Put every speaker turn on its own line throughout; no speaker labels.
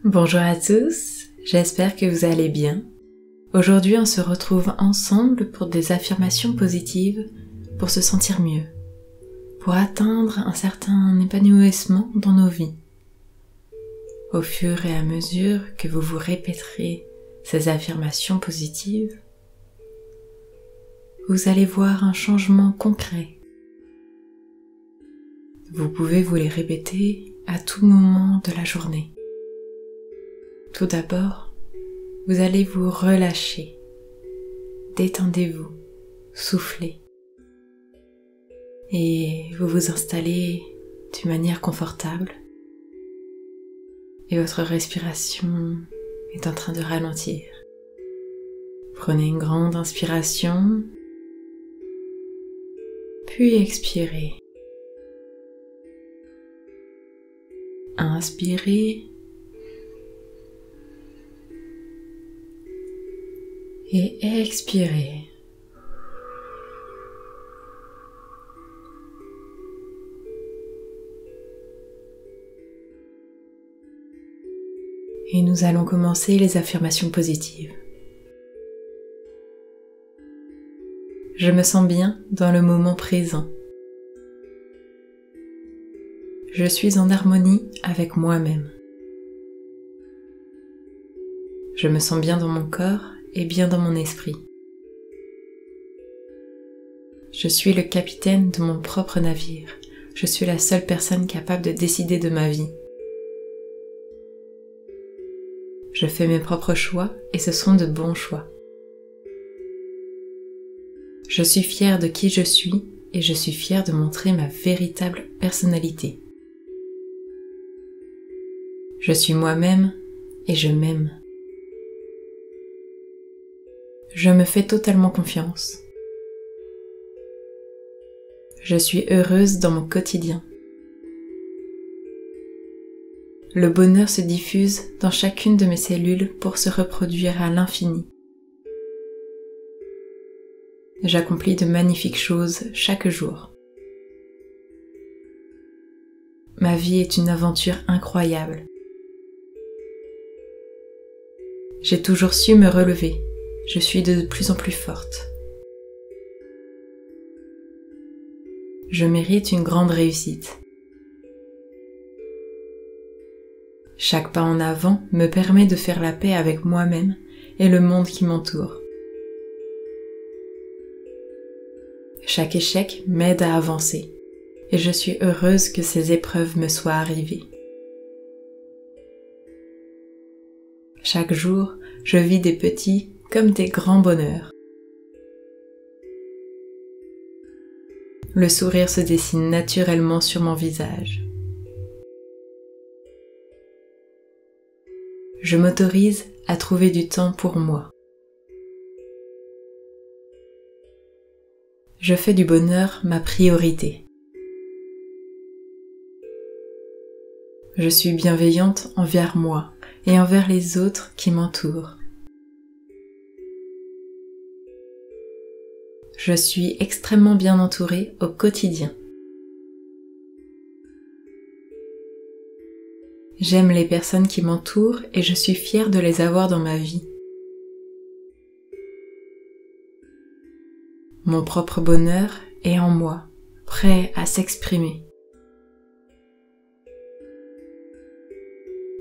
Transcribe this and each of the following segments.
Bonjour à tous, j'espère que vous allez bien. Aujourd'hui, on se retrouve ensemble pour des affirmations positives pour se sentir mieux, pour atteindre un certain épanouissement dans nos vies. Au fur et à mesure que vous vous répéterez ces affirmations positives, vous allez voir un changement concret. Vous pouvez vous les répéter à tout moment de la journée. Tout d'abord, vous allez vous relâcher, détendez-vous, soufflez et vous vous installez d'une manière confortable et votre respiration est en train de ralentir. Prenez une grande inspiration, puis expirez. Inspirez et expirez. Et nous allons commencer les affirmations positives. Je me sens bien dans le moment présent. Je suis en harmonie avec moi-même. Je me sens bien dans mon corps et bien dans mon esprit. Je suis le capitaine de mon propre navire. Je suis la seule personne capable de décider de ma vie. Je fais mes propres choix et ce sont de bons choix. Je suis fière de qui je suis et je suis fière de montrer ma véritable personnalité. Je suis moi-même et je m'aime. Je me fais totalement confiance. Je suis heureuse dans mon quotidien. Le bonheur se diffuse dans chacune de mes cellules pour se reproduire à l'infini. J'accomplis de magnifiques choses chaque jour. Ma vie est une aventure incroyable. J'ai toujours su me relever. Je suis de plus en plus forte. Je mérite une grande réussite. Chaque pas en avant me permet de faire la paix avec moi-même et le monde qui m'entoure. Chaque échec m'aide à avancer et je suis heureuse que ces épreuves me soient arrivées. Chaque jour, je vis des petits comme des grands bonheurs. Le sourire se dessine naturellement sur mon visage. Je m'autorise à trouver du temps pour moi. Je fais du bonheur ma priorité. Je suis bienveillante envers moi et envers les autres qui m'entourent. Je suis extrêmement bien entourée au quotidien. J'aime les personnes qui m'entourent et je suis fière de les avoir dans ma vie. Mon propre bonheur est en moi, prêt à s'exprimer.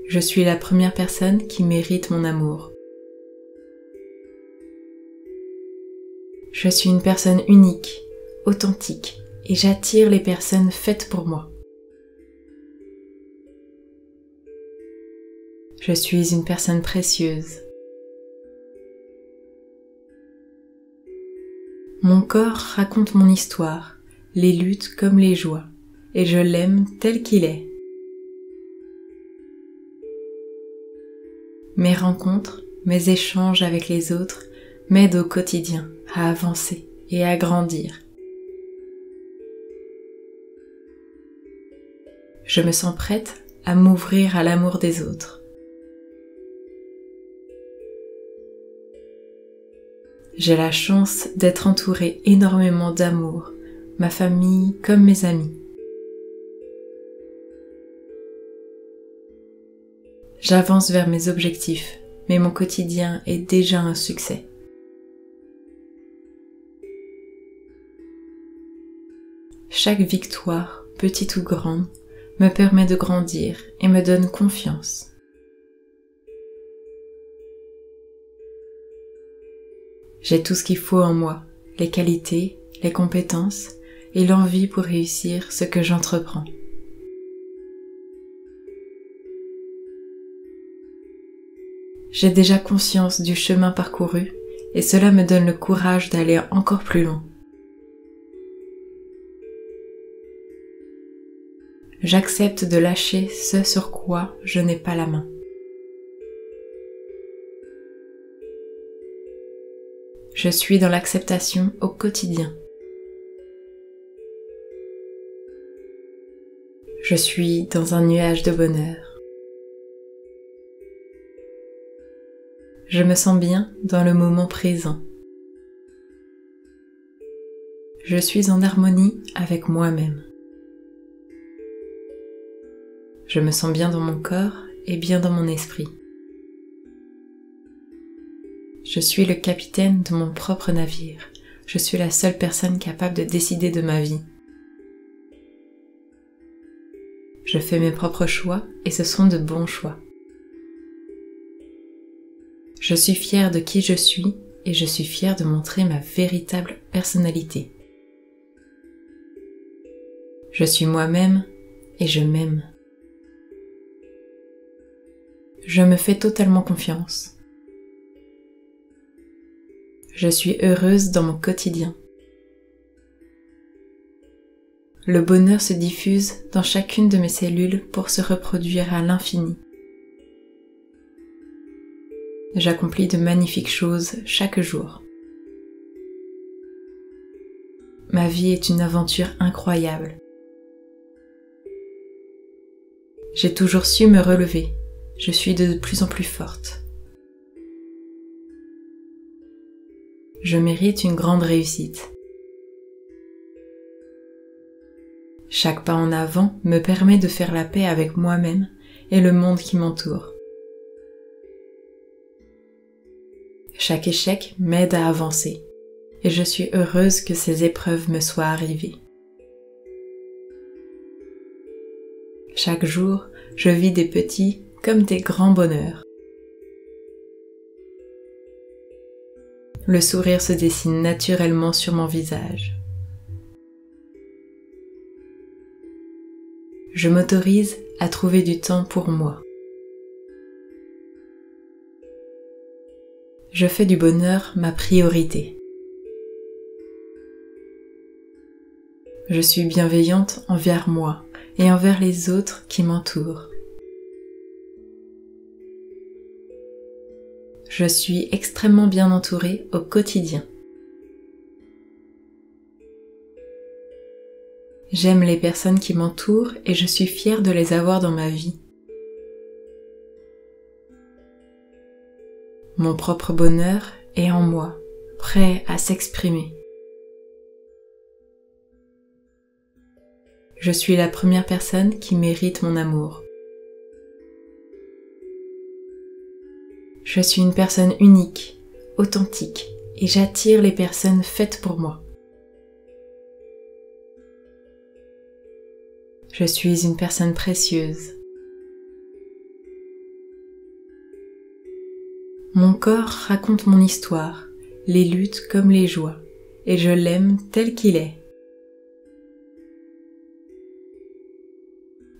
Je suis la première personne qui mérite mon amour. Je suis une personne unique, authentique, et j'attire les personnes faites pour moi. Je suis une personne précieuse. Mon corps raconte mon histoire, les luttes comme les joies, et je l'aime tel qu'il est. Mes rencontres, mes échanges avec les autres m'aident au quotidien à avancer et à grandir. Je me sens prête à m'ouvrir à l'amour des autres. J'ai la chance d'être entourée énormément d'amour, ma famille comme mes amis. J'avance vers mes objectifs, mais mon quotidien est déjà un succès. Chaque victoire, petite ou grande, me permet de grandir et me donne confiance. J'ai tout ce qu'il faut en moi, les qualités, les compétences et l'envie pour réussir ce que j'entreprends. J'ai déjà conscience du chemin parcouru et cela me donne le courage d'aller encore plus loin. J'accepte de lâcher ce sur quoi je n'ai pas la main. Je suis dans l'acceptation au quotidien. Je suis dans un nuage de bonheur. Je me sens bien dans le moment présent. Je suis en harmonie avec moi-même. Je me sens bien dans mon corps et bien dans mon esprit. Je suis le capitaine de mon propre navire. Je suis la seule personne capable de décider de ma vie. Je fais mes propres choix et ce sont de bons choix. Je suis fière de qui je suis et je suis fière de montrer ma véritable personnalité. Je suis moi-même et je m'aime. Je me fais totalement confiance. Je suis heureuse dans mon quotidien. Le bonheur se diffuse dans chacune de mes cellules pour se reproduire à l'infini. J'accomplis de magnifiques choses chaque jour. Ma vie est une aventure incroyable. J'ai toujours su me relever. Je suis de plus en plus forte. Je mérite une grande réussite. Chaque pas en avant me permet de faire la paix avec moi-même et le monde qui m'entoure. Chaque échec m'aide à avancer et je suis heureuse que ces épreuves me soient arrivées. Chaque jour, je vis des petits comme des grands bonheurs. Le sourire se dessine naturellement sur mon visage. Je m'autorise à trouver du temps pour moi. Je fais du bonheur ma priorité. Je suis bienveillante envers moi et envers les autres qui m'entourent. Je suis extrêmement bien entourée au quotidien. J'aime les personnes qui m'entourent et je suis fière de les avoir dans ma vie. Mon propre bonheur est en moi, prêt à s'exprimer. Je suis la première personne qui mérite mon amour. Je suis une personne unique, authentique, et j'attire les personnes faites pour moi. Je suis une personne précieuse. Mon corps raconte mon histoire, les luttes comme les joies, et je l'aime tel qu'il est.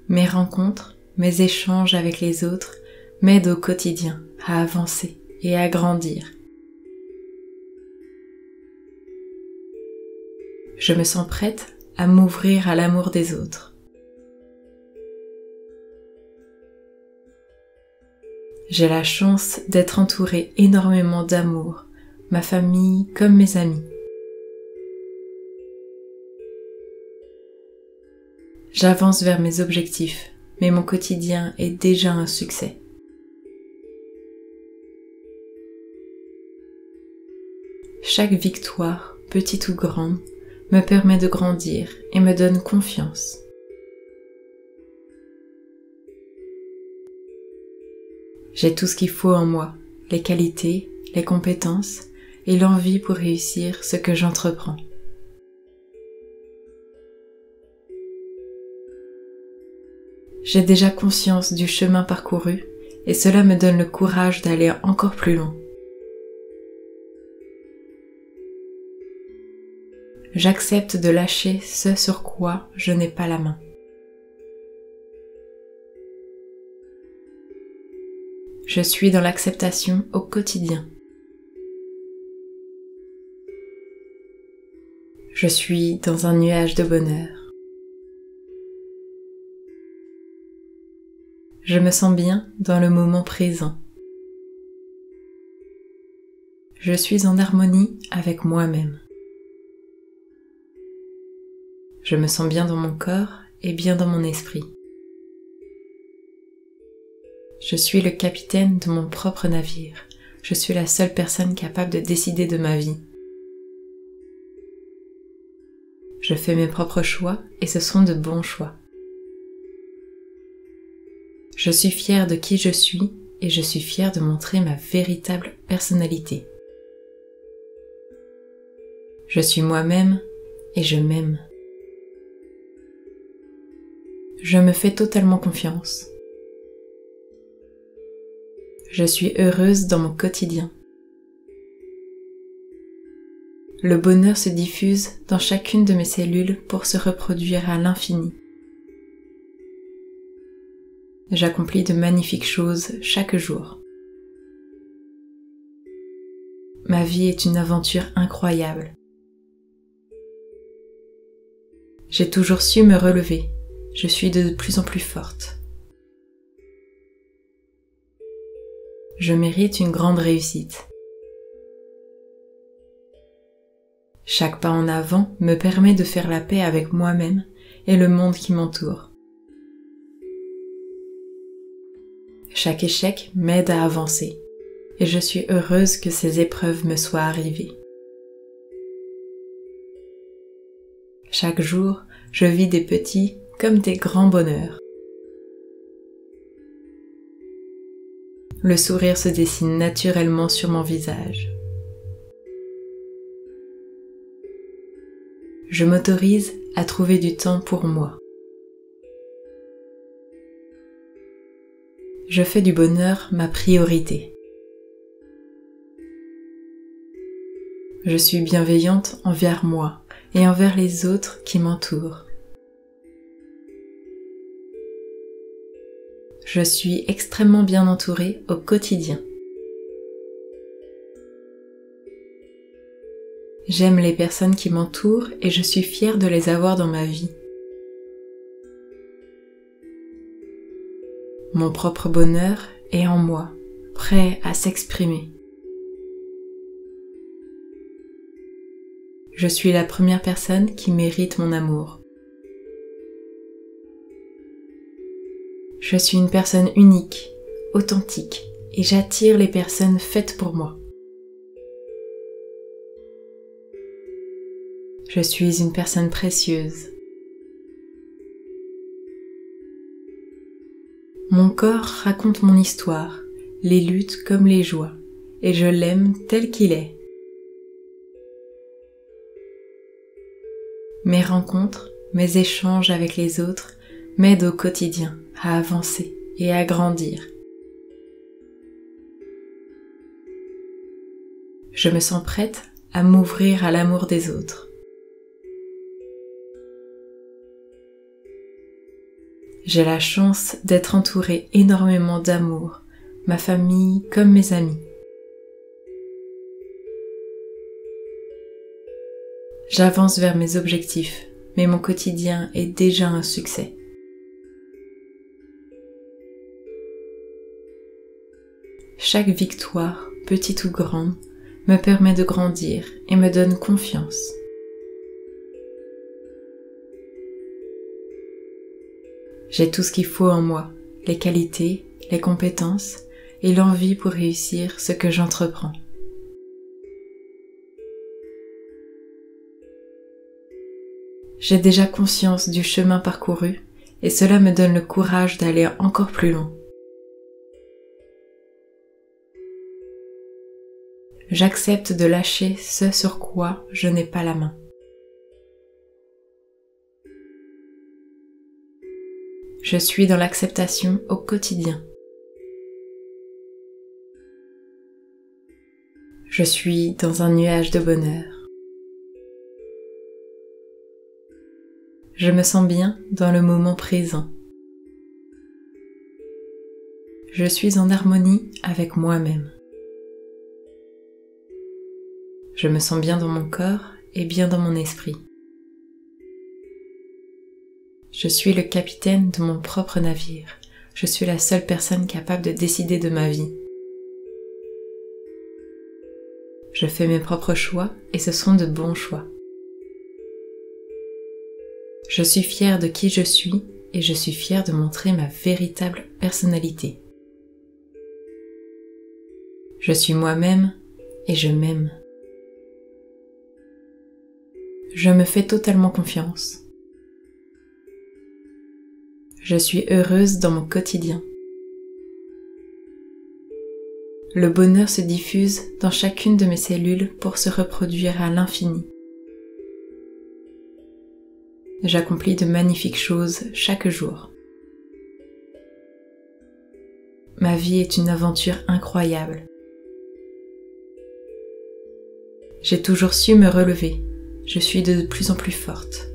Mes rencontres, mes échanges avec les autres m'aident au quotidien à avancer et à grandir. Je me sens prête à m'ouvrir à l'amour des autres. J'ai la chance d'être entourée énormément d'amour, ma famille comme mes amis. J'avance vers mes objectifs, mais mon quotidien est déjà un succès. Chaque victoire, petite ou grande, me permet de grandir et me donne confiance. J'ai tout ce qu'il faut en moi, les qualités, les compétences et l'envie pour réussir ce que j'entreprends. J'ai déjà conscience du chemin parcouru et cela me donne le courage d'aller encore plus loin. J'accepte de lâcher ce sur quoi je n'ai pas la main. Je suis dans l'acceptation au quotidien. Je suis dans un nuage de bonheur. Je me sens bien dans le moment présent. Je suis en harmonie avec moi-même. Je me sens bien dans mon corps et bien dans mon esprit. Je suis le capitaine de mon propre navire. Je suis la seule personne capable de décider de ma vie. Je fais mes propres choix et ce sont de bons choix. Je suis fière de qui je suis et je suis fière de montrer ma véritable personnalité. Je suis moi-même et je m'aime. Je me fais totalement confiance. Je suis heureuse dans mon quotidien. Le bonheur se diffuse dans chacune de mes cellules pour se reproduire à l'infini. J'accomplis de magnifiques choses chaque jour. Ma vie est une aventure incroyable. J'ai toujours su me relever. Je suis de plus en plus forte. Je mérite une grande réussite. Chaque pas en avant me permet de faire la paix avec moi-même et le monde qui m'entoure. Chaque échec m'aide à avancer et je suis heureuse que ces épreuves me soient arrivées. Chaque jour, je vis des petits comme des grands bonheurs. Le sourire se dessine naturellement sur mon visage. Je m'autorise à trouver du temps pour moi. Je fais du bonheur ma priorité. Je suis bienveillante envers moi et envers les autres qui m'entourent. Je suis extrêmement bien entourée au quotidien. J'aime les personnes qui m'entourent et je suis fière de les avoir dans ma vie. Mon propre bonheur est en moi, prêt à s'exprimer. Je suis la première personne qui mérite mon amour. Je suis une personne unique, authentique, et j'attire les personnes faites pour moi. Je suis une personne précieuse. Mon corps raconte mon histoire, les luttes comme les joies, et je l'aime tel qu'il est. Mes rencontres, mes échanges avec les autres m'aident au quotidien à avancer et à grandir. Je me sens prête à m'ouvrir à l'amour des autres. J'ai la chance d'être entourée énormément d'amour, ma famille comme mes amis. J'avance vers mes objectifs, mais mon quotidien est déjà un succès. Chaque victoire, petite ou grande, me permet de grandir et me donne confiance. J'ai tout ce qu'il faut en moi, les qualités, les compétences et l'envie pour réussir ce que j'entreprends. J'ai déjà conscience du chemin parcouru et cela me donne le courage d'aller encore plus loin. J'accepte de lâcher ce sur quoi je n'ai pas la main. Je suis dans l'acceptation au quotidien. Je suis dans un nuage de bonheur. Je me sens bien dans le moment présent. Je suis en harmonie avec moi-même. Je me sens bien dans mon corps et bien dans mon esprit. Je suis le capitaine de mon propre navire. Je suis la seule personne capable de décider de ma vie. Je fais mes propres choix et ce sont de bons choix. Je suis fière de qui je suis et je suis fière de montrer ma véritable personnalité. Je suis moi-même et je m'aime. Je me fais totalement confiance. Je suis heureuse dans mon quotidien. Le bonheur se diffuse dans chacune de mes cellules pour se reproduire à l'infini. J'accomplis de magnifiques choses chaque jour. Ma vie est une aventure incroyable. J'ai toujours su me relever. Je suis de plus en plus forte.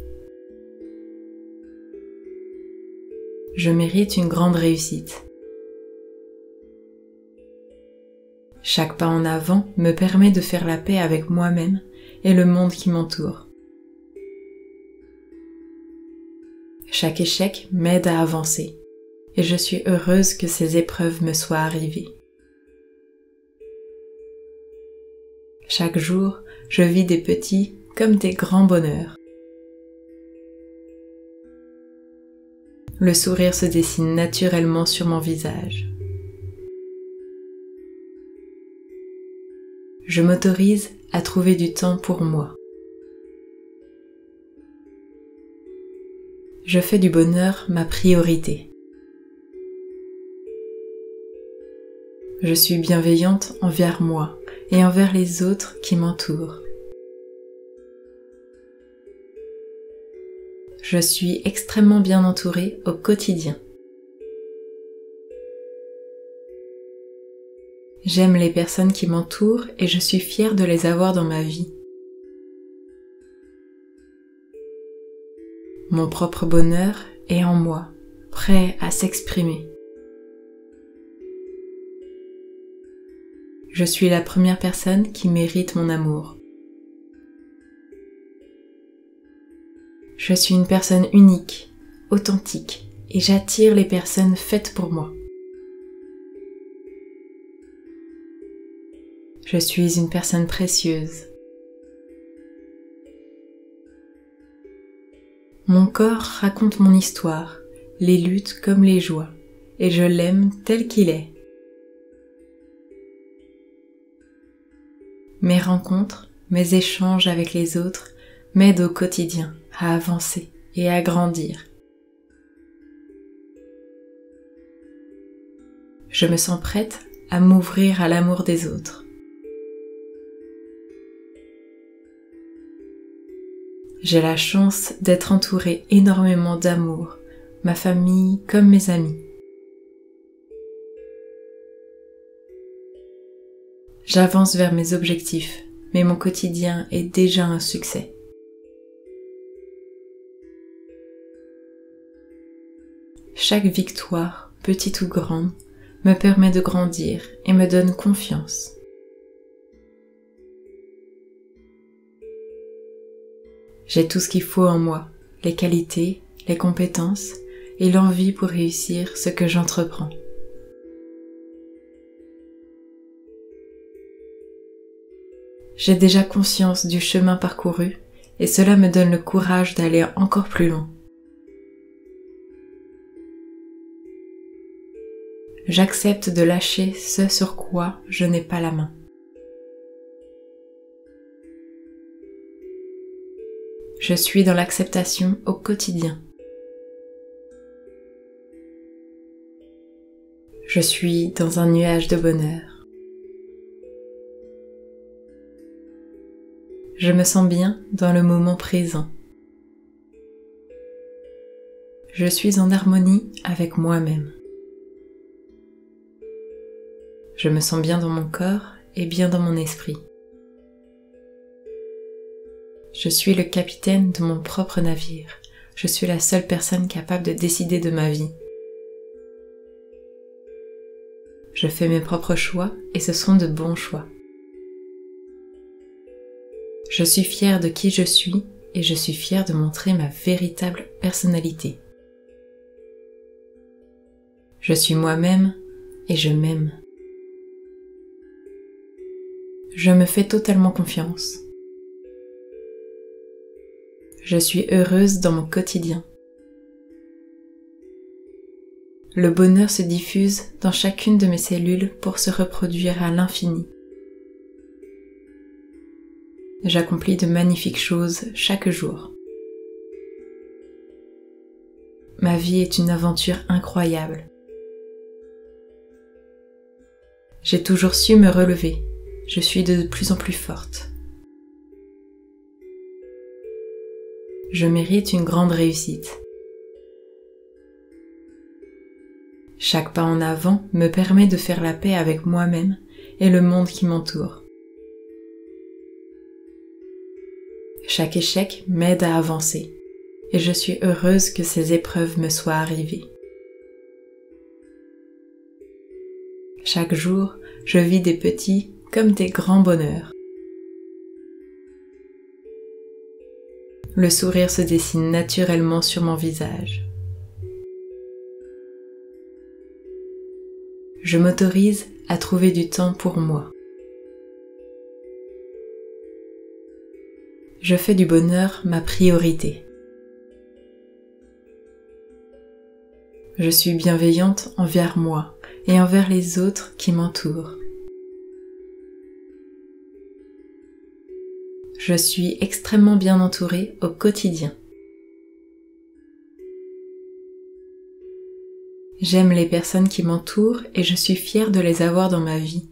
Je mérite une grande réussite. Chaque pas en avant me permet de faire la paix avec moi-même et le monde qui m'entoure. Chaque échec m'aide à avancer et je suis heureuse que ces épreuves me soient arrivées. Chaque jour, je vis des petits comme des grands bonheurs. Le sourire se dessine naturellement sur mon visage. Je m'autorise à trouver du temps pour moi. Je fais du bonheur ma priorité. Je suis bienveillante envers moi et envers les autres qui m'entourent. Je suis extrêmement bien entourée au quotidien. J'aime les personnes qui m'entourent et je suis fière de les avoir dans ma vie. Mon propre bonheur est en moi, prêt à s'exprimer. Je suis la première personne qui mérite mon amour. Je suis une personne unique, authentique, et j'attire les personnes faites pour moi. Je suis une personne précieuse. Mon corps raconte mon histoire, les luttes comme les joies, et je l'aime tel qu'il est. Mes rencontres, mes échanges avec les autres m'aident au quotidien à avancer et à grandir. Je me sens prête à m'ouvrir à l'amour des autres. J'ai la chance d'être entourée énormément d'amour, ma famille comme mes amis. J'avance vers mes objectifs, mais mon quotidien est déjà un succès. Chaque victoire, petite ou grande, me permet de grandir et me donne confiance. J'ai tout ce qu'il faut en moi, les qualités, les compétences et l'envie pour réussir ce que j'entreprends. J'ai déjà conscience du chemin parcouru et cela me donne le courage d'aller encore plus loin. J'accepte de lâcher ce sur quoi je n'ai pas la main. Je suis dans l'acceptation au quotidien. Je suis dans un nuage de bonheur. Je me sens bien dans le moment présent. Je suis en harmonie avec moi-même. Je me sens bien dans mon corps et bien dans mon esprit. Je suis le capitaine de mon propre navire. Je suis la seule personne capable de décider de ma vie. Je fais mes propres choix et ce sont de bons choix. Je suis fière de qui je suis et je suis fière de montrer ma véritable personnalité. Je suis moi-même et je m'aime. Je me fais totalement confiance. Je suis heureuse dans mon quotidien. Le bonheur se diffuse dans chacune de mes cellules pour se reproduire à l'infini. J'accomplis de magnifiques choses chaque jour. Ma vie est une aventure incroyable. J'ai toujours su me relever. Je suis de plus en plus forte. Je mérite une grande réussite. Chaque pas en avant me permet de faire la paix avec moi-même et le monde qui m'entoure. Chaque échec m'aide à avancer et je suis heureuse que ces épreuves me soient arrivées. Chaque jour, je vis des petits comme des grands bonheurs. Le sourire se dessine naturellement sur mon visage. Je m'autorise à trouver du temps pour moi. Je fais du bonheur ma priorité. Je suis bienveillante envers moi et envers les autres qui m'entourent. Je suis extrêmement bien entourée au quotidien. J'aime les personnes qui m'entourent et je suis fière de les avoir dans ma vie.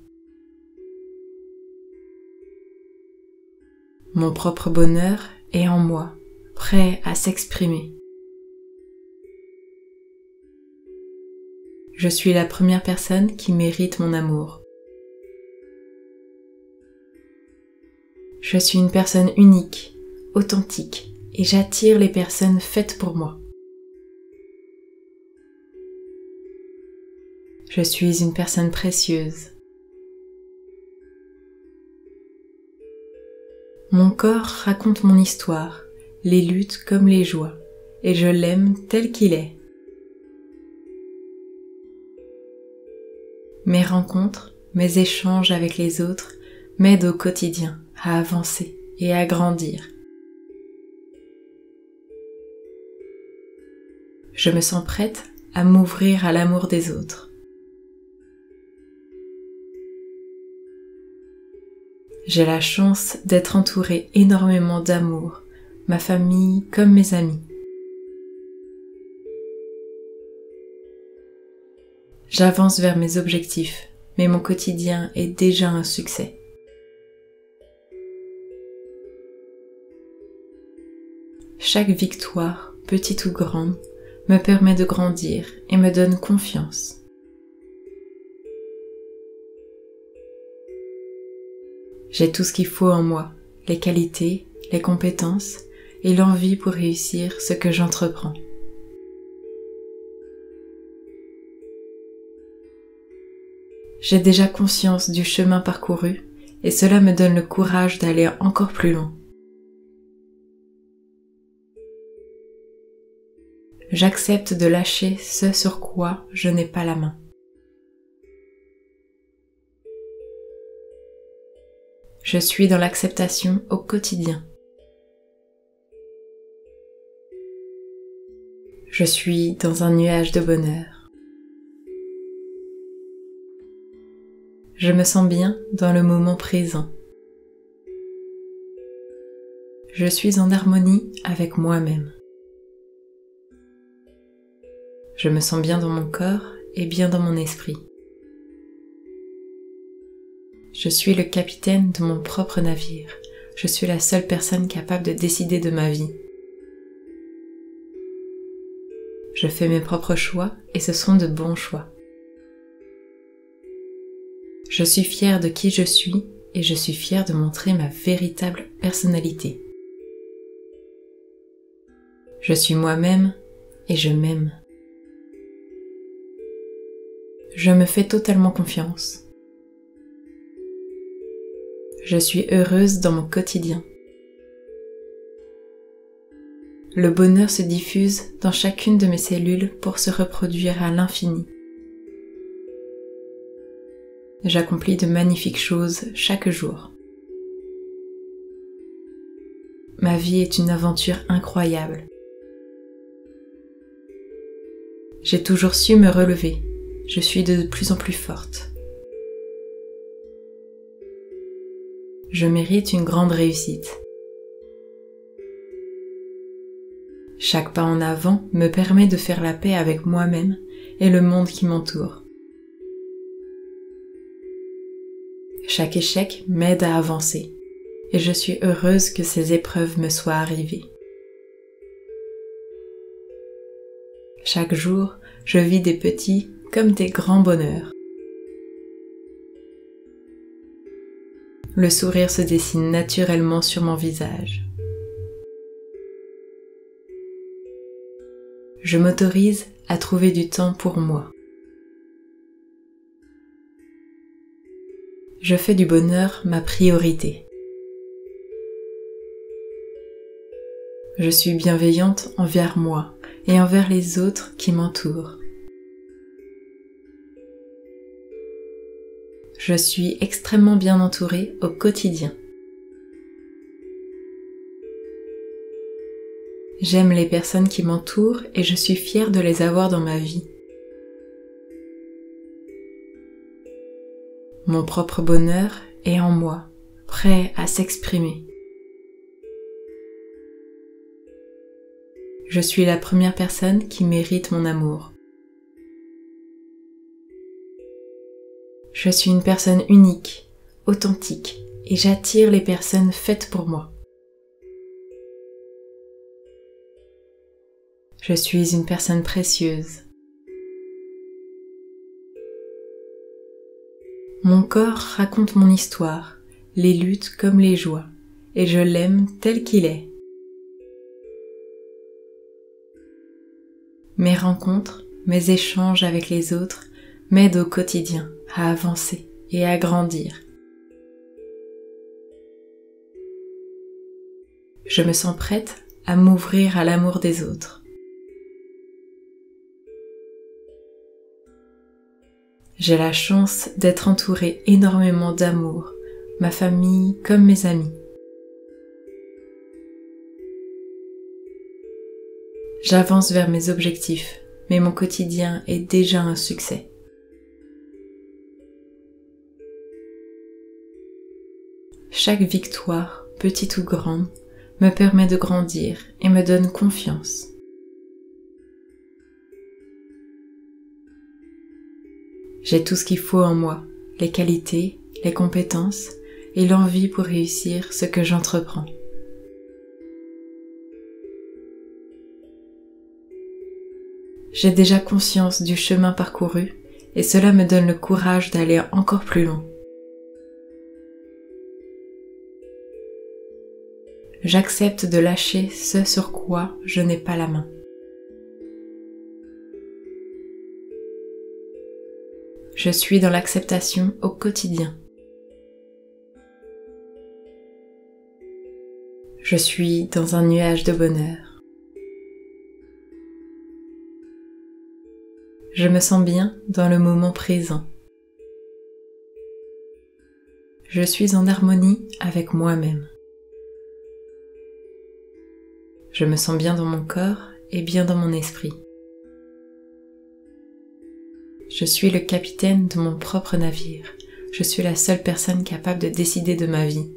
Mon propre bonheur est en moi, prêt à s'exprimer. Je suis la première personne qui mérite mon amour. Je suis une personne unique, authentique, et j'attire les personnes faites pour moi. Je suis une personne précieuse. Mon corps raconte mon histoire, les luttes comme les joies, et je l'aime tel qu'il est. Mes rencontres, mes échanges avec les autres m'aident au quotidien à avancer et à grandir. Je me sens prête à m'ouvrir à l'amour des autres. J'ai la chance d'être entourée énormément d'amour, ma famille comme mes amis. J'avance vers mes objectifs, mais mon quotidien est déjà un succès. Chaque victoire, petite ou grande, me permet de grandir et me donne confiance. J'ai tout ce qu'il faut en moi, les qualités, les compétences et l'envie pour réussir ce que j'entreprends. J'ai déjà conscience du chemin parcouru et cela me donne le courage d'aller encore plus loin. J'accepte de lâcher ce sur quoi je n'ai pas la main. Je suis dans l'acceptation au quotidien. Je suis dans un nuage de bonheur. Je me sens bien dans le moment présent. Je suis en harmonie avec moi-même. Je me sens bien dans mon corps et bien dans mon esprit. Je suis le capitaine de mon propre navire. Je suis la seule personne capable de décider de ma vie. Je fais mes propres choix et ce sont de bons choix. Je suis fière de qui je suis et je suis fière de montrer ma véritable personnalité. Je suis moi-même et je m'aime. Je me fais totalement confiance. Je suis heureuse dans mon quotidien. Le bonheur se diffuse dans chacune de mes cellules pour se reproduire à l'infini. J'accomplis de magnifiques choses chaque jour. Ma vie est une aventure incroyable. J'ai toujours su me relever. Je suis de plus en plus forte. Je mérite une grande réussite. Chaque pas en avant me permet de faire la paix avec moi-même et le monde qui m'entoure. Chaque échec m'aide à avancer et je suis heureuse que ces épreuves me soient arrivées. Chaque jour, je vis des petits comme des grands bonheurs. Le sourire se dessine naturellement sur mon visage. Je m'autorise à trouver du temps pour moi. Je fais du bonheur ma priorité. Je suis bienveillante envers moi et envers les autres qui m'entourent. Je suis extrêmement bien entourée au quotidien. J'aime les personnes qui m'entourent et je suis fière de les avoir dans ma vie. Mon propre bonheur est en moi, prêt à s'exprimer. Je suis la première personne qui mérite mon amour. Je suis une personne unique, authentique, et j'attire les personnes faites pour moi. Je suis une personne précieuse. Mon corps raconte mon histoire, les luttes comme les joies, et je l'aime tel qu'il est. Mes rencontres, mes échanges avec les autres m'aident au quotidien à avancer et à grandir. Je me sens prête à m'ouvrir à l'amour des autres. J'ai la chance d'être entourée énormément d'amour, ma famille comme mes amis. J'avance vers mes objectifs, mais mon quotidien est déjà un succès. Chaque victoire, petite ou grande, me permet de grandir et me donne confiance. J'ai tout ce qu'il faut en moi, les qualités, les compétences et l'envie pour réussir ce que j'entreprends. J'ai déjà conscience du chemin parcouru et cela me donne le courage d'aller encore plus loin. J'accepte de lâcher ce sur quoi je n'ai pas la main. Je suis dans l'acceptation au quotidien. Je suis dans un nuage de bonheur. Je me sens bien dans le moment présent. Je suis en harmonie avec moi-même. Je me sens bien dans mon corps et bien dans mon esprit. Je suis le capitaine de mon propre navire. Je suis la seule personne capable de décider de ma vie.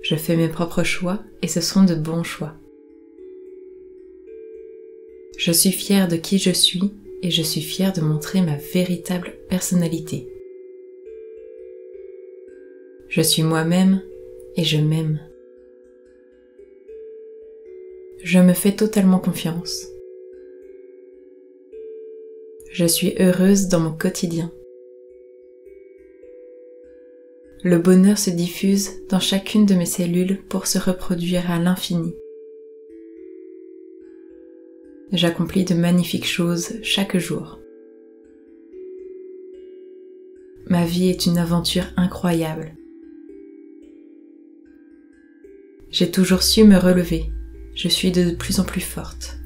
Je fais mes propres choix et ce sont de bons choix. Je suis fière de qui je suis et je suis fière de montrer ma véritable personnalité. Je suis moi-même et je m'aime. Je me fais totalement confiance. Je suis heureuse dans mon quotidien. Le bonheur se diffuse dans chacune de mes cellules pour se reproduire à l'infini. J'accomplis de magnifiques choses chaque jour. Ma vie est une aventure incroyable. J'ai toujours su me relever. Je suis de plus en plus forte.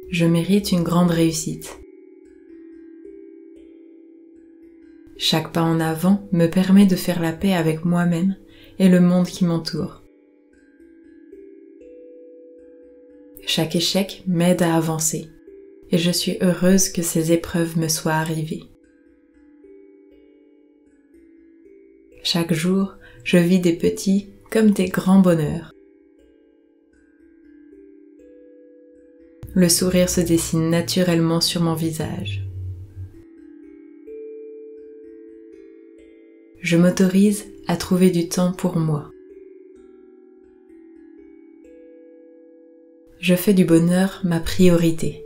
Je mérite une grande réussite. Chaque pas en avant me permet de faire la paix avec moi-même et le monde qui m'entoure. Chaque échec m'aide à avancer et je suis heureuse que ces épreuves me soient arrivées. Chaque jour, je vis des petits comme des grands bonheurs. Le sourire se dessine naturellement sur mon visage. Je m'autorise à trouver du temps pour moi. Je fais du bonheur ma priorité.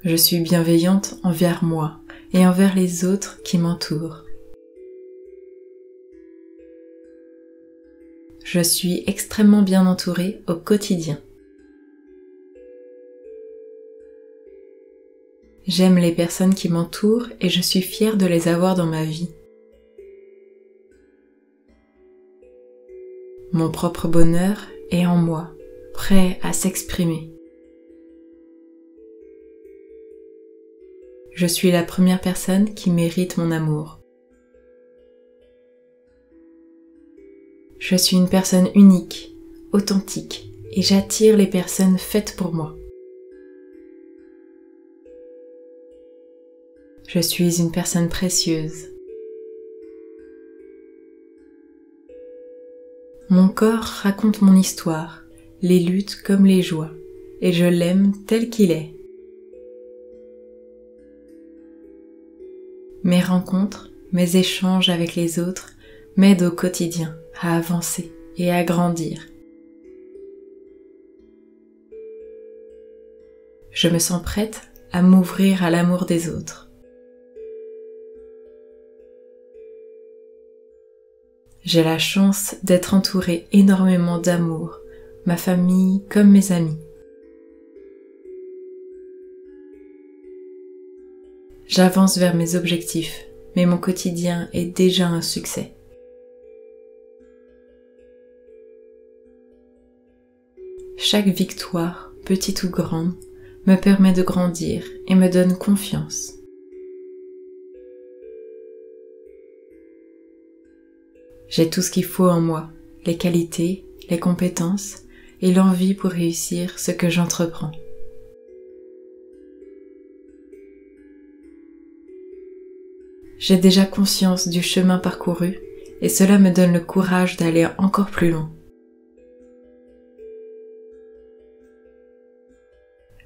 Je suis bienveillante envers moi et envers les autres qui m'entourent. Je suis extrêmement bien entourée au quotidien. J'aime les personnes qui m'entourent et je suis fière de les avoir dans ma vie. Mon propre bonheur est en moi, prêt à s'exprimer. Je suis la première personne qui mérite mon amour. Je suis une personne unique, authentique, et j'attire les personnes faites pour moi. Je suis une personne précieuse. Mon corps raconte mon histoire, les luttes comme les joies, et je l'aime tel qu'il est. Mes rencontres, mes échanges avec les autres m'aident au quotidien à avancer et à grandir. Je me sens prête à m'ouvrir à l'amour des autres. J'ai la chance d'être entourée énormément d'amour, ma famille comme mes amis. J'avance vers mes objectifs, mais mon quotidien est déjà un succès. Chaque victoire, petite ou grande, me permet de grandir et me donne confiance. J'ai tout ce qu'il faut en moi, les qualités, les compétences et l'envie pour réussir ce que j'entreprends. J'ai déjà conscience du chemin parcouru et cela me donne le courage d'aller encore plus loin.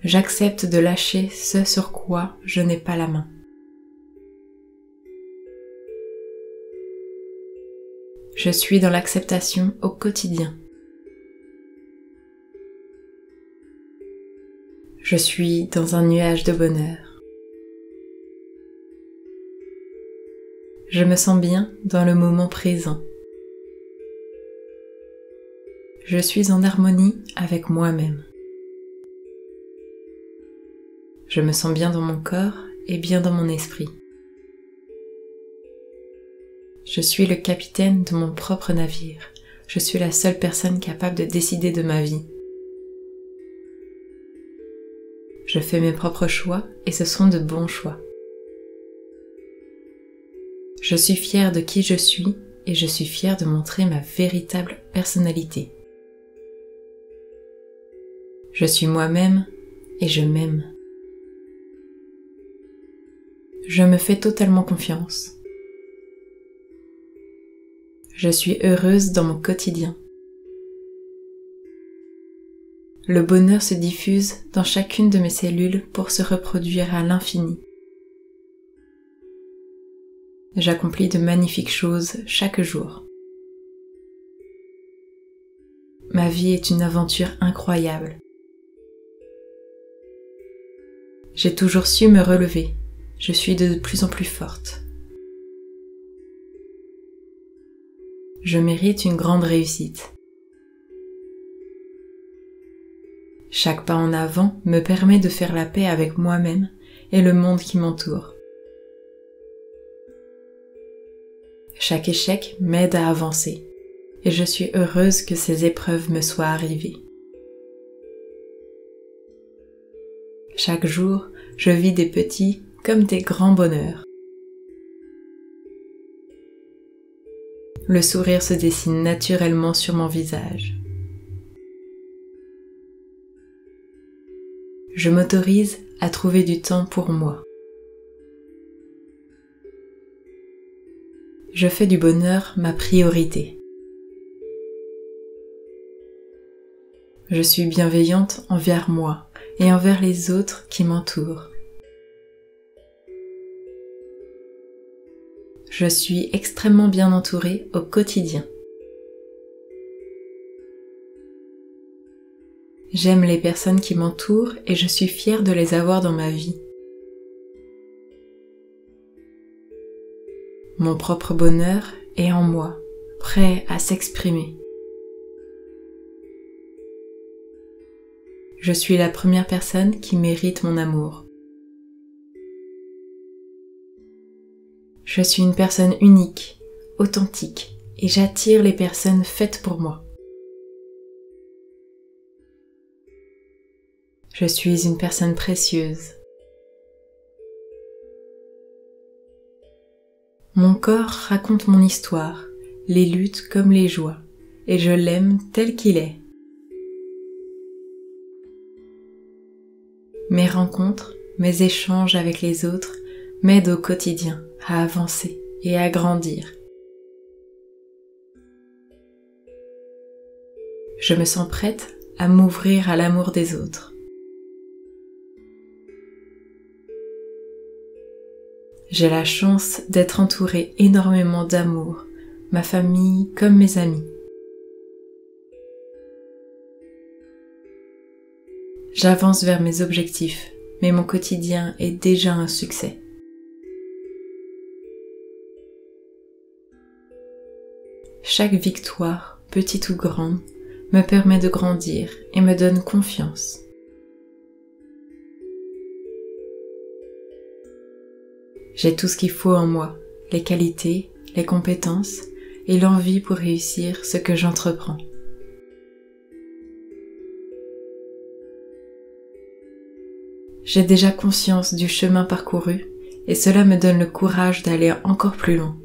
J'accepte de lâcher ce sur quoi je n'ai pas la main. Je suis dans l'acceptation au quotidien. Je suis dans un nuage de bonheur. Je me sens bien dans le moment présent. Je suis en harmonie avec moi-même. Je me sens bien dans mon corps et bien dans mon esprit. Je suis le capitaine de mon propre navire. Je suis la seule personne capable de décider de ma vie. Je fais mes propres choix et ce sont de bons choix. Je suis fière de qui je suis et je suis fière de montrer ma véritable personnalité. Je suis moi-même et je m'aime. Je me fais totalement confiance. Je suis heureuse dans mon quotidien. Le bonheur se diffuse dans chacune de mes cellules pour se reproduire à l'infini. J'accomplis de magnifiques choses chaque jour. Ma vie est une aventure incroyable. J'ai toujours su me relever. Je suis de plus en plus forte. Je mérite une grande réussite. Chaque pas en avant me permet de faire la paix avec moi-même et le monde qui m'entoure. Chaque échec m'aide à avancer et je suis heureuse que ces épreuves me soient arrivées. Chaque jour, je vis des petits comme des grands bonheurs. Le sourire se dessine naturellement sur mon visage. Je m'autorise à trouver du temps pour moi. Je fais du bonheur ma priorité. Je suis bienveillante envers moi et envers les autres qui m'entourent. Je suis extrêmement bien entourée au quotidien. J'aime les personnes qui m'entourent et je suis fière de les avoir dans ma vie. Mon propre bonheur est en moi, prêt à s'exprimer. Je suis la première personne qui mérite mon amour. Je suis une personne unique, authentique, et j'attire les personnes faites pour moi. Je suis une personne précieuse. Mon corps raconte mon histoire, les luttes comme les joies, et je l'aime tel qu'il est. Mes rencontres, mes échanges avec les autres m'aident au quotidien à avancer et à grandir. Je me sens prête à m'ouvrir à l'amour des autres. J'ai la chance d'être entourée énormément d'amour, ma famille comme mes amis. J'avance vers mes objectifs, mais mon quotidien est déjà un succès. Chaque victoire, petite ou grande, me permet de grandir et me donne confiance. J'ai tout ce qu'il faut en moi, les qualités, les compétences et l'envie pour réussir ce que j'entreprends. J'ai déjà conscience du chemin parcouru et cela me donne le courage d'aller encore plus loin.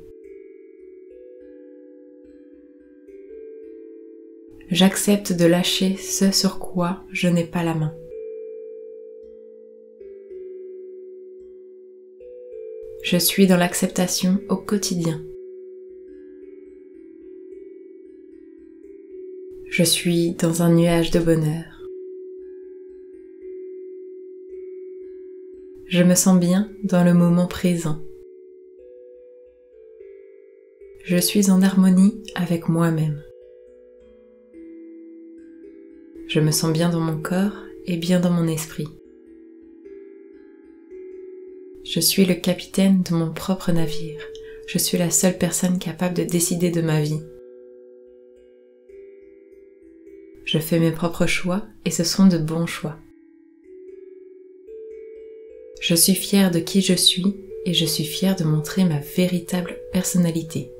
J'accepte de lâcher ce sur quoi je n'ai pas la main. Je suis dans l'acceptation au quotidien. Je suis dans un nuage de bonheur. Je me sens bien dans le moment présent. Je suis en harmonie avec moi-même. Je me sens bien dans mon corps et bien dans mon esprit. Je suis le capitaine de mon propre navire. Je suis la seule personne capable de décider de ma vie. Je fais mes propres choix et ce sont de bons choix. Je suis fière de qui je suis et je suis fière de montrer ma véritable personnalité.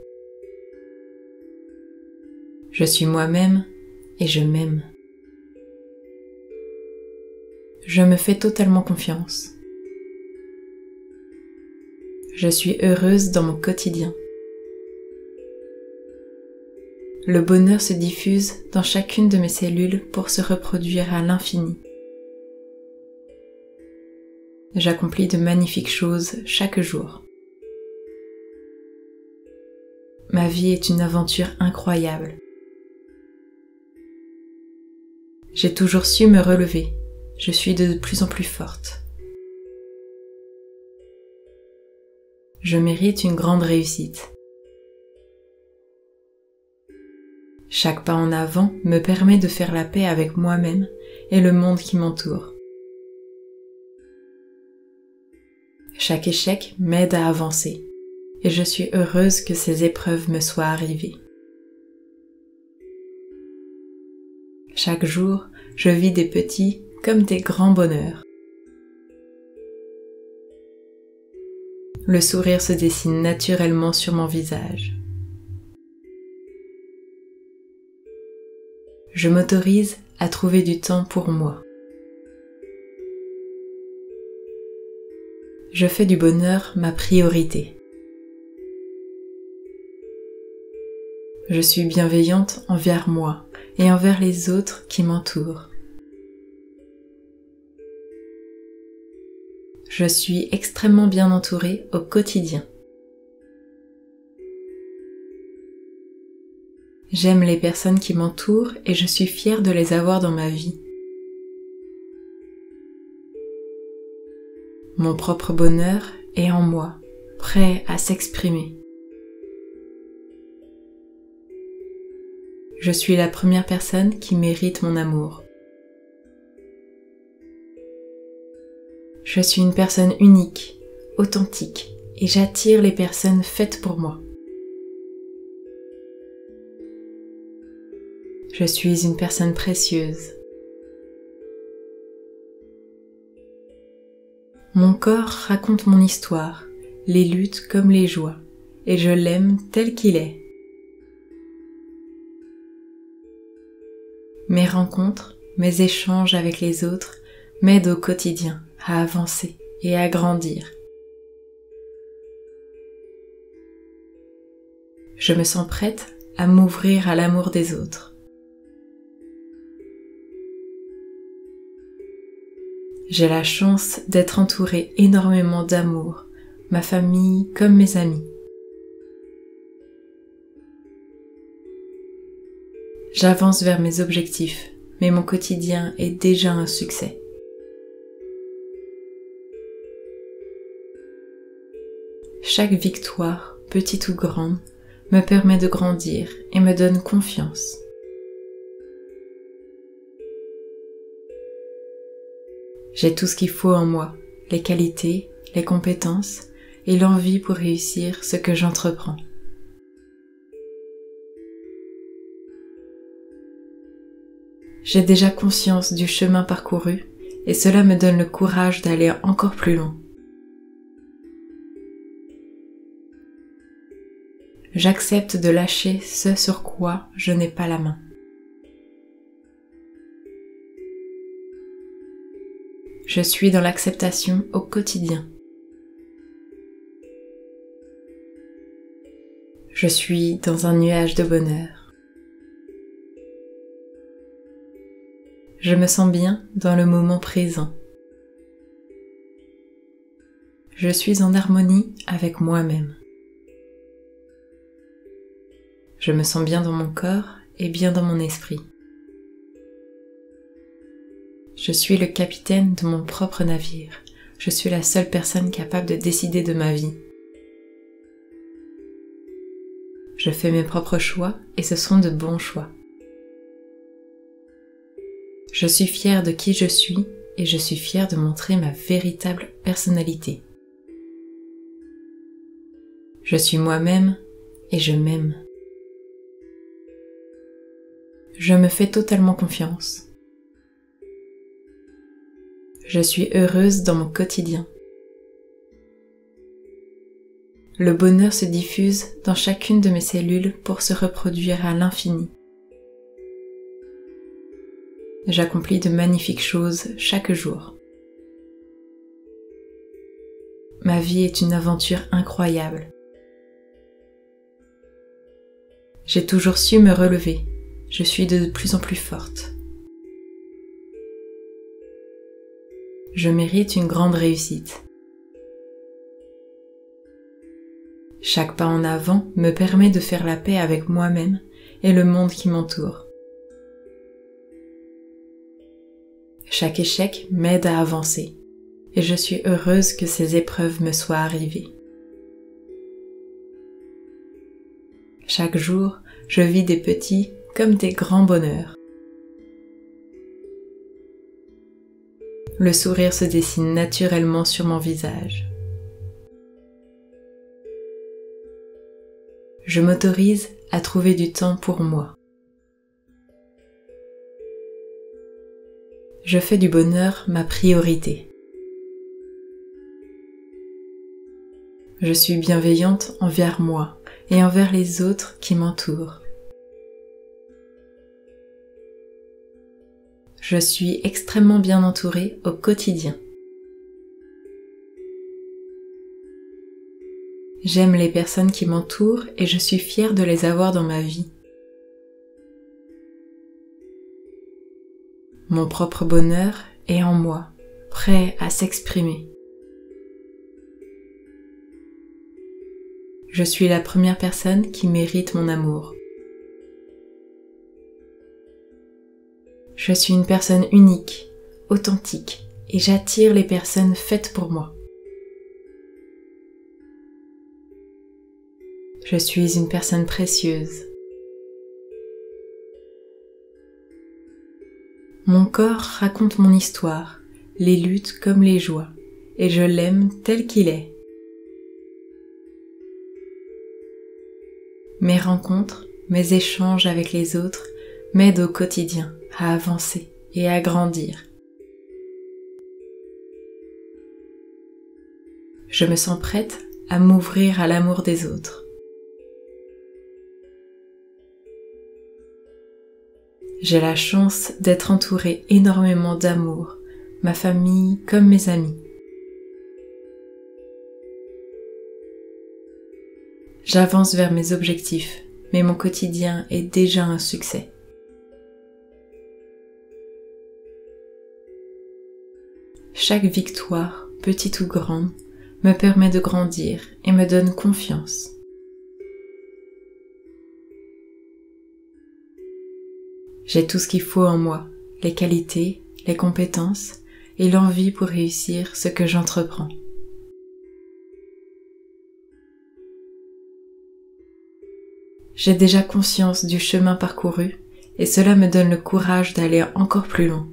Je suis moi-même et je m'aime. Je me fais totalement confiance. Je suis heureuse dans mon quotidien. Le bonheur se diffuse dans chacune de mes cellules pour se reproduire à l'infini. J'accomplis de magnifiques choses chaque jour. Ma vie est une aventure incroyable. J'ai toujours su me relever. Je suis de plus en plus forte. Je mérite une grande réussite. Chaque pas en avant me permet de faire la paix avec moi-même et le monde qui m'entoure. Chaque échec m'aide à avancer et je suis heureuse que ces épreuves me soient arrivées. Chaque jour, je vis des petits comme des grands bonheurs. Le sourire se dessine naturellement sur mon visage. Je m'autorise à trouver du temps pour moi. Je fais du bonheur ma priorité. Je suis bienveillante envers moi et envers les autres qui m'entourent. Je suis extrêmement bien entourée au quotidien. J'aime les personnes qui m'entourent et je suis fière de les avoir dans ma vie. Mon propre bonheur est en moi, prêt à s'exprimer. Je suis la première personne qui mérite mon amour. Je suis une personne unique, authentique, et j'attire les personnes faites pour moi. Je suis une personne précieuse. Mon corps raconte mon histoire, les luttes comme les joies, et je l'aime tel qu'il est. Mes rencontres, mes échanges avec les autres m'aident au quotidien à avancer et à grandir. Je me sens prête à m'ouvrir à l'amour des autres. J'ai la chance d'être entourée énormément d'amour, ma famille comme mes amis. J'avance vers mes objectifs, mais mon quotidien est déjà un succès. Chaque victoire, petite ou grande, me permet de grandir et me donne confiance. J'ai tout ce qu'il faut en moi, les qualités, les compétences et l'envie pour réussir ce que j'entreprends. J'ai déjà conscience du chemin parcouru et cela me donne le courage d'aller encore plus loin. J'accepte de lâcher ce sur quoi je n'ai pas la main. Je suis dans l'acceptation au quotidien. Je suis dans un nuage de bonheur. Je me sens bien dans le moment présent. Je suis en harmonie avec moi-même. Je me sens bien dans mon corps et bien dans mon esprit. Je suis le capitaine de mon propre navire. Je suis la seule personne capable de décider de ma vie. Je fais mes propres choix et ce sont de bons choix. Je suis fière de qui je suis et je suis fière de montrer ma véritable personnalité. Je suis moi-même et je m'aime. Je me fais totalement confiance. Je suis heureuse dans mon quotidien. Le bonheur se diffuse dans chacune de mes cellules pour se reproduire à l'infini. J'accomplis de magnifiques choses chaque jour. Ma vie est une aventure incroyable. J'ai toujours su me relever. Je suis de plus en plus forte. Je mérite une grande réussite. Chaque pas en avant me permet de faire la paix avec moi-même et le monde qui m'entoure. Chaque échec m'aide à avancer et je suis heureuse que ces épreuves me soient arrivées. Chaque jour, je vis des petits comme des grands bonheurs. Le sourire se dessine naturellement sur mon visage. Je m'autorise à trouver du temps pour moi. Je fais du bonheur ma priorité. Je suis bienveillante envers moi et envers les autres qui m'entourent. Je suis extrêmement bien entourée au quotidien. J'aime les personnes qui m'entourent et je suis fière de les avoir dans ma vie. Mon propre bonheur est en moi, prêt à s'exprimer. Je suis la première personne qui mérite mon amour. Je suis une personne unique, authentique, et j'attire les personnes faites pour moi. Je suis une personne précieuse. Mon corps raconte mon histoire, les luttes comme les joies, et je l'aime tel qu'il est. Mes rencontres, mes échanges avec les autres m'aident au quotidien à avancer et à grandir. Je me sens prête à m'ouvrir à l'amour des autres. J'ai la chance d'être entourée énormément d'amour, ma famille comme mes amis. J'avance vers mes objectifs, mais mon quotidien est déjà un succès. Chaque victoire, petite ou grande, me permet de grandir et me donne confiance. J'ai tout ce qu'il faut en moi, les qualités, les compétences et l'envie pour réussir ce que j'entreprends. J'ai déjà conscience du chemin parcouru et cela me donne le courage d'aller encore plus loin.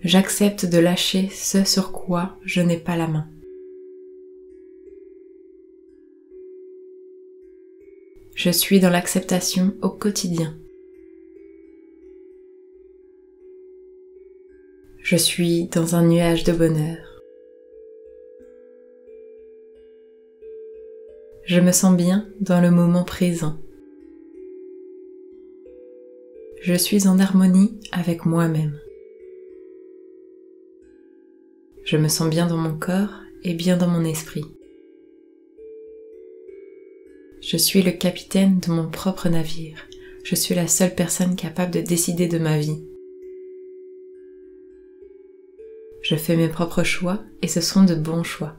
J'accepte de lâcher ce sur quoi je n'ai pas la main. Je suis dans l'acceptation au quotidien. Je suis dans un nuage de bonheur. Je me sens bien dans le moment présent. Je suis en harmonie avec moi-même. Je me sens bien dans mon corps et bien dans mon esprit. Je suis le capitaine de mon propre navire. Je suis la seule personne capable de décider de ma vie. Je fais mes propres choix et ce sont de bons choix.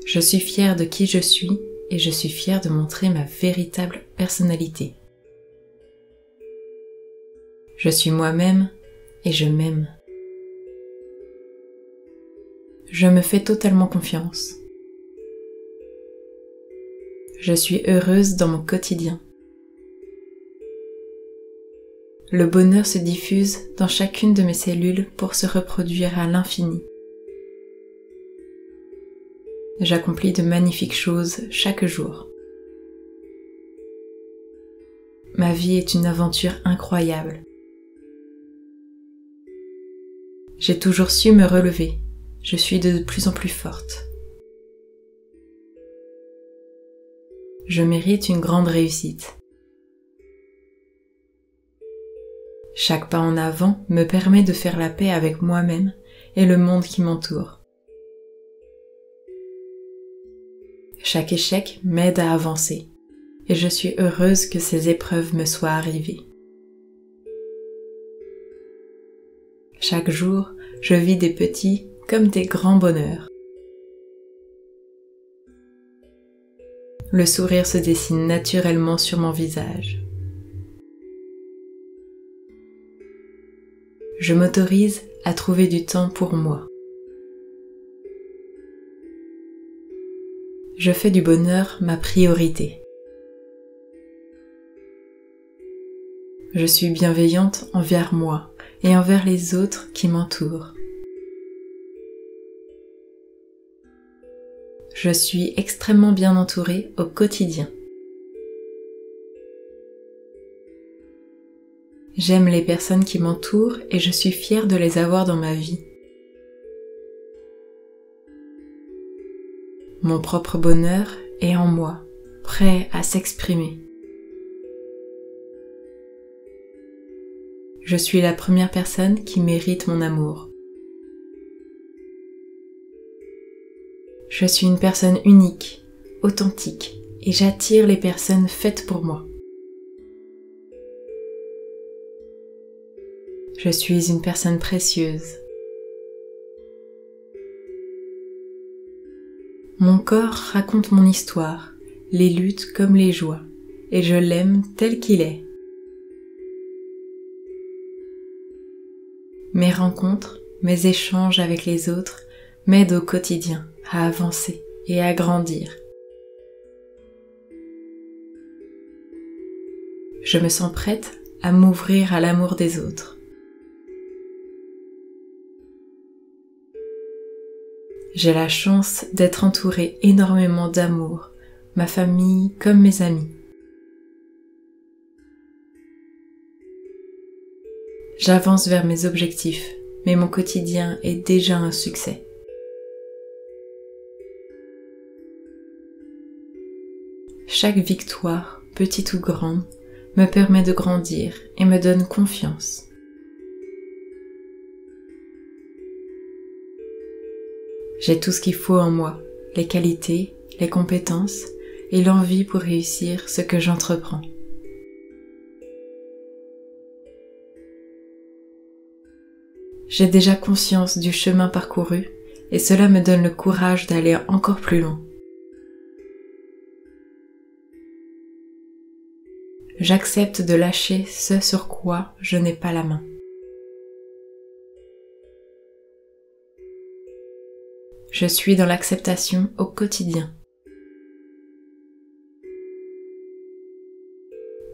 Je suis fière de qui je suis et je suis fière de montrer ma véritable personnalité. Je suis moi-même et je m'aime. Je me fais totalement confiance. Je suis heureuse dans mon quotidien. Le bonheur se diffuse dans chacune de mes cellules pour se reproduire à l'infini. J'accomplis de magnifiques choses chaque jour. Ma vie est une aventure incroyable. J'ai toujours su me relever. Je suis de plus en plus forte. Je mérite une grande réussite. Chaque pas en avant me permet de faire la paix avec moi-même et le monde qui m'entoure. Chaque échec m'aide à avancer et je suis heureuse que ces épreuves me soient arrivées. Chaque jour, je vis des petits comme des grands bonheurs. Le sourire se dessine naturellement sur mon visage. Je m'autorise à trouver du temps pour moi. Je fais du bonheur ma priorité. Je suis bienveillante envers moi et envers les autres qui m'entourent. Je suis extrêmement bien entourée au quotidien. J'aime les personnes qui m'entourent et je suis fière de les avoir dans ma vie. Mon propre bonheur est en moi, prêt à s'exprimer. Je suis la première personne qui mérite mon amour. Je suis une personne unique, authentique, et j'attire les personnes faites pour moi. Je suis une personne précieuse. Mon corps raconte mon histoire, les luttes comme les joies, et je l'aime tel qu'il est. Mes rencontres, mes échanges avec les autres m'aident au quotidien à avancer et à grandir. Je me sens prête à m'ouvrir à l'amour des autres. J'ai la chance d'être entourée énormément d'amour, ma famille comme mes amis. J'avance vers mes objectifs, mais mon quotidien est déjà un succès. Chaque victoire, petite ou grande, me permet de grandir et me donne confiance. J'ai tout ce qu'il faut en moi, les qualités, les compétences et l'envie pour réussir ce que j'entreprends. J'ai déjà conscience du chemin parcouru et cela me donne le courage d'aller encore plus loin. J'accepte de lâcher ce sur quoi je n'ai pas la main. Je suis dans l'acceptation au quotidien.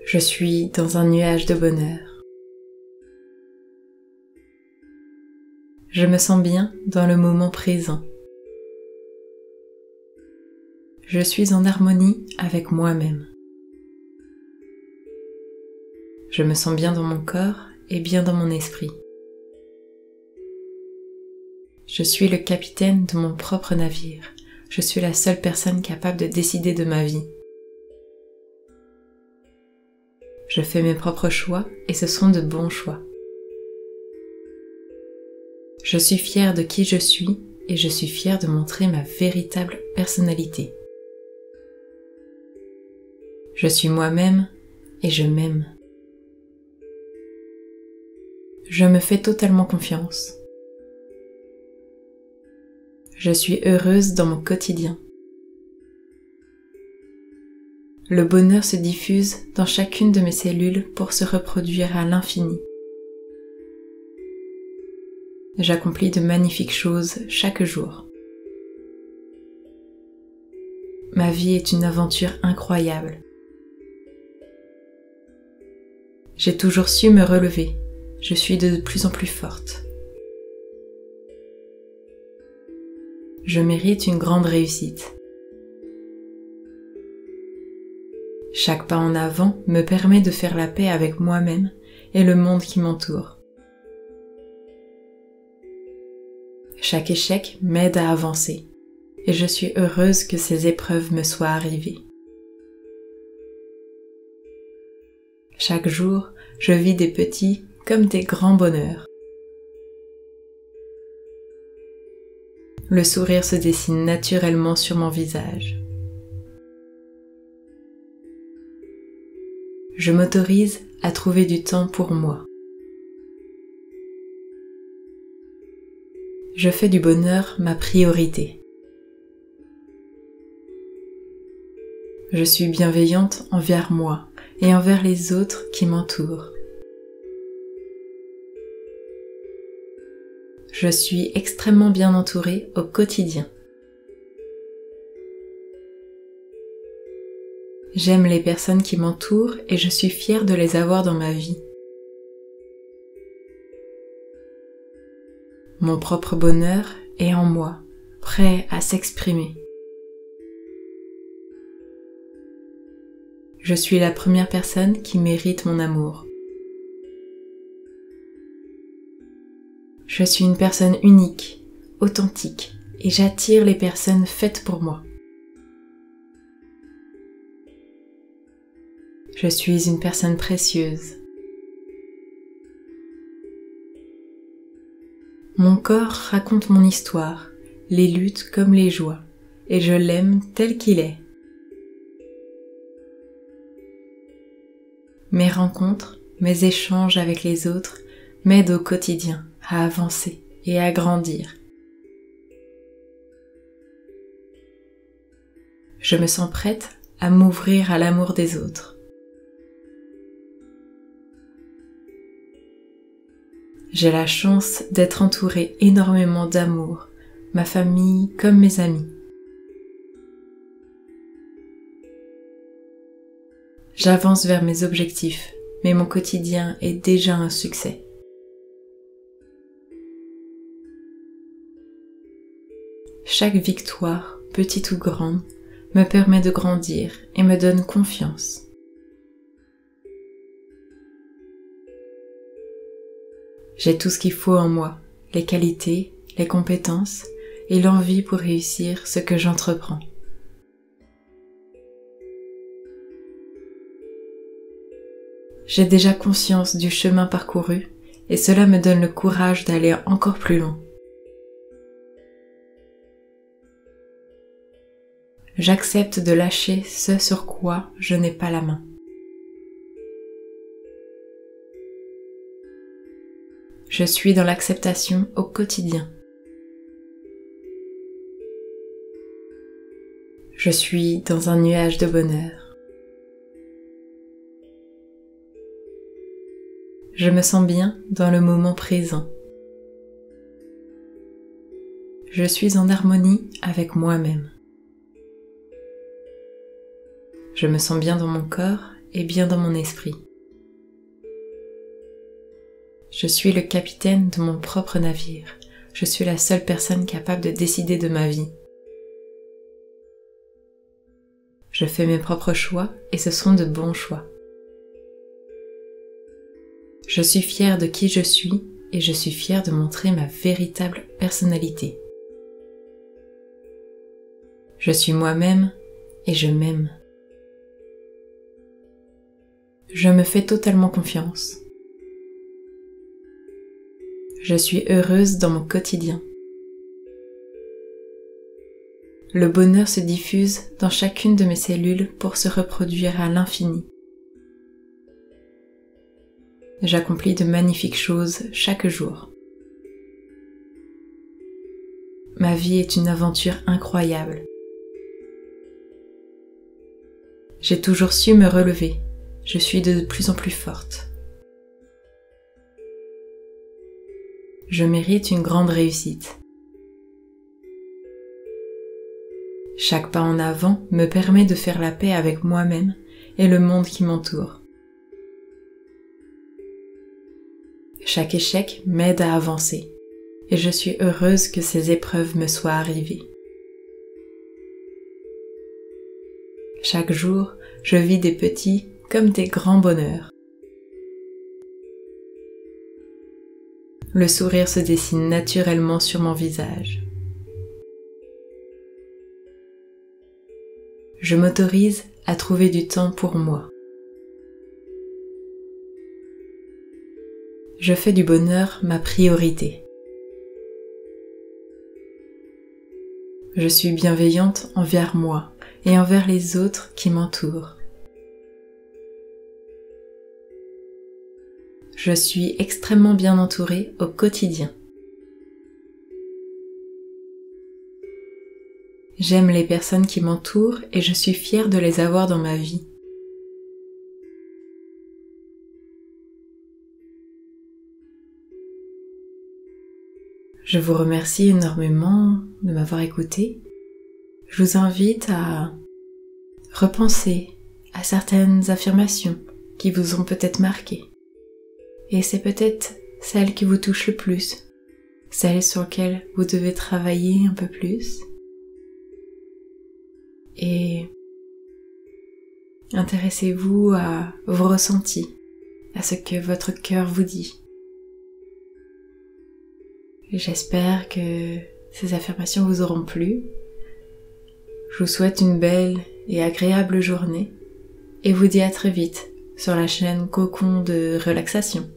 Je suis dans un nuage de bonheur. Je me sens bien dans le moment présent. Je suis en harmonie avec moi-même. Je me sens bien dans mon corps et bien dans mon esprit. Je suis le capitaine de mon propre navire. Je suis la seule personne capable de décider de ma vie. Je fais mes propres choix et ce sont de bons choix. Je suis fière de qui je suis et je suis fière de montrer ma véritable personnalité. Je suis moi-même et je m'aime. Je me fais totalement confiance. Je suis heureuse dans mon quotidien. Le bonheur se diffuse dans chacune de mes cellules pour se reproduire à l'infini. J'accomplis de magnifiques choses chaque jour. Ma vie est une aventure incroyable. J'ai toujours su me relever. Je suis de plus en plus forte. Je mérite une grande réussite. Chaque pas en avant me permet de faire la paix avec moi-même et le monde qui m'entoure. Chaque échec m'aide à avancer et je suis heureuse que ces épreuves me soient arrivées. Chaque jour, je vis des petits comme des grands bonheurs. Le sourire se dessine naturellement sur mon visage. Je m'autorise à trouver du temps pour moi. Je fais du bonheur ma priorité. Je suis bienveillante envers moi et envers les autres qui m'entourent. Je suis extrêmement bien entourée au quotidien. J'aime les personnes qui m'entourent et je suis fière de les avoir dans ma vie. Mon propre bonheur est en moi, prêt à s'exprimer. Je suis la première personne qui mérite mon amour. Je suis une personne unique, authentique, et j'attire les personnes faites pour moi. Je suis une personne précieuse. Mon corps raconte mon histoire, les luttes comme les joies, et je l'aime tel qu'il est. Mes rencontres, mes échanges avec les autres m'aident au quotidien à avancer et à grandir. Je me sens prête à m'ouvrir à l'amour des autres. J'ai la chance d'être entourée énormément d'amour, ma famille comme mes amis. J'avance vers mes objectifs, mais mon quotidien est déjà un succès. Chaque victoire, petite ou grande, me permet de grandir et me donne confiance. J'ai tout ce qu'il faut en moi, les qualités, les compétences et l'envie pour réussir ce que j'entreprends. J'ai déjà conscience du chemin parcouru et cela me donne le courage d'aller encore plus loin. J'accepte de lâcher ce sur quoi je n'ai pas la main. Je suis dans l'acceptation au quotidien. Je suis dans un nuage de bonheur. Je me sens bien dans le moment présent. Je suis en harmonie avec moi-même. Je me sens bien dans mon corps et bien dans mon esprit. Je suis le capitaine de mon propre navire. Je suis la seule personne capable de décider de ma vie. Je fais mes propres choix et ce sont de bons choix. Je suis fière de qui je suis et je suis fière de montrer ma véritable personnalité. Je suis moi-même et je m'aime. Je me fais totalement confiance. Je suis heureuse dans mon quotidien. Le bonheur se diffuse dans chacune de mes cellules pour se reproduire à l'infini. J'accomplis de magnifiques choses chaque jour. Ma vie est une aventure incroyable. J'ai toujours su me relever. Je suis de plus en plus forte. Je mérite une grande réussite. Chaque pas en avant me permet de faire la paix avec moi-même et le monde qui m'entoure. Chaque échec m'aide à avancer et je suis heureuse que ces épreuves me soient arrivées. Chaque jour, je vis des petits comme des grands bonheurs. Le sourire se dessine naturellement sur mon visage. Je m'autorise à trouver du temps pour moi. Je fais du bonheur ma priorité. Je suis bienveillante envers moi et envers les autres qui m'entourent. Je suis extrêmement bien entourée au quotidien. J'aime les personnes qui m'entourent et je suis fière de les avoir dans ma vie. Je vous remercie énormément de m'avoir écouté. Je vous invite à repenser à certaines affirmations qui vous ont peut-être marqué. Et c'est peut-être celle qui vous touche le plus, celle sur laquelle vous devez travailler un peu plus. Et intéressez-vous à vos ressentis, à ce que votre cœur vous dit. J'espère que ces affirmations vous auront plu. Je vous souhaite une belle et agréable journée et vous dis à très vite sur la chaîne Cocon de relaxation.